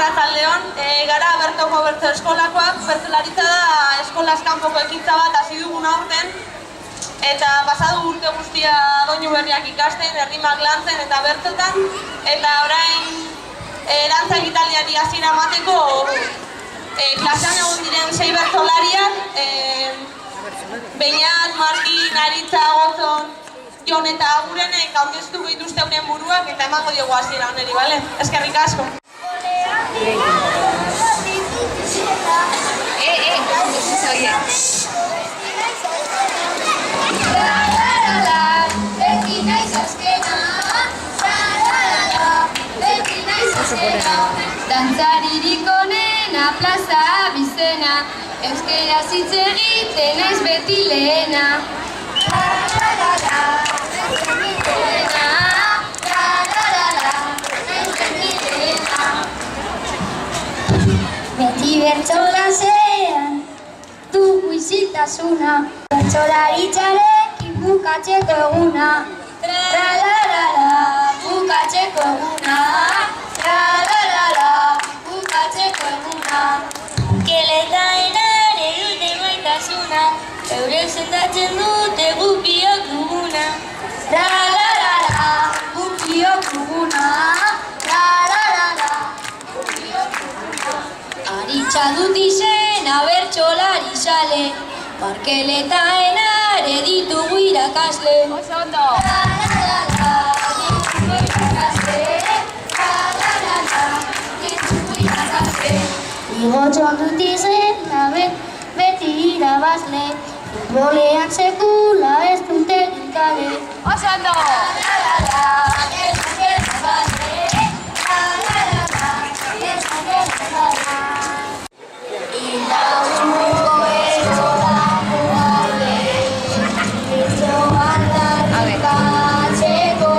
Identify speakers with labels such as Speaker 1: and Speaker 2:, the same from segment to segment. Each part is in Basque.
Speaker 1: Arratsaldeon, gara Bertoko Bertso Eskolakoak, bertsolaritza da eskolaz kanpoko ekintza bat hasi dugun aurten, eta pasadu urte guztia doinu berriak ikasten, errimak lantzen eta bertsotan, eta orain dantza ekitaldiari hasiera emateko klasean egon diren 6 bertsolariak, Beñat, Martin, Aritza, Gozon, Jon eta Agurenek aurkeztuko dituzte euren buruak eta emango diogu hasiera honeri, bale? Eskerrik asko.
Speaker 2: Dantzaririk onena plaza bizena, euskaraz hitz egiten naiz beti lehena. Beti bertso klasean dugu isiltasuna, bertsolaritzarekin bukatzeko eguna. Tra-la-la-la, bukatzeko eguna. Tra-la-la-la, bukatzeko eguna. Keletaenan edute maitasuna, eurek sendatzen dute gupiok duguna. Tra-la-la-la, gupiok duguna. Tra-la-la-la, gupiok duguna. Aritza dut izena bertsolari xale, parkeletaenan editugu irakasle. Oso ondo! Tra-la-la-la, editugu irakasle. Tra-la-la-la, editugu irakasle. Igotxon dut izena beti irabazle, futbolean sekula ez dute ginkale. Oso ondo! La-la-la-la, ez dute irabazle. La-la-la-la, ez dute irabazle. Indautzuko eskolako gaude, bertso aldarrikatzeko,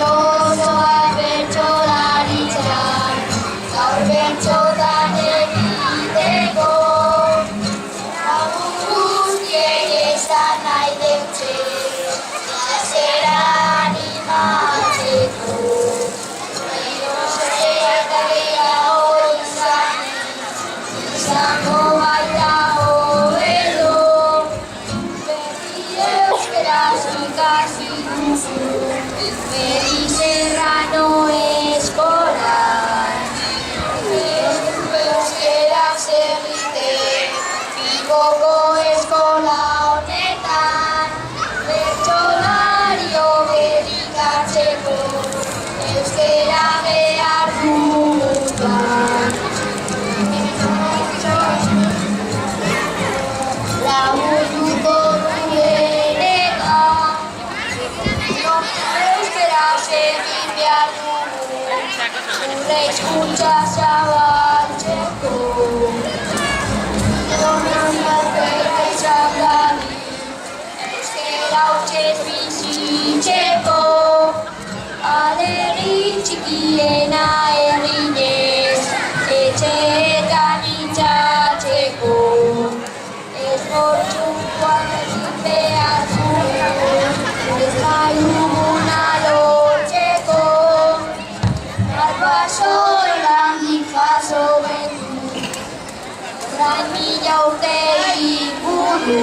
Speaker 2: osoa bertsolaritzan, gaur bertsotan egiteko. Lagun guztiek esan nahi deutze, klasera animatzeko. Izango baita hobedo, beti euskaraz ikasi duzu, Beri Serrano eskolan. Euskaraz egiten, Bilboko eskola honetan, bertsolari hoberikatzeko, euskara behar dugutan. Lagunduko dueneka, euskaraz egin behar dugu, gure hizkuntza zabaltzeko. Euskara hutsez bizitzeko, alderdi txikiena errinez, etxeetan itxatzeko. Esfortzukoak egin behar dugu, ez nahi duguna lortzeko. Barbaso erandik jaso bendu, orain 1000 urte inguru.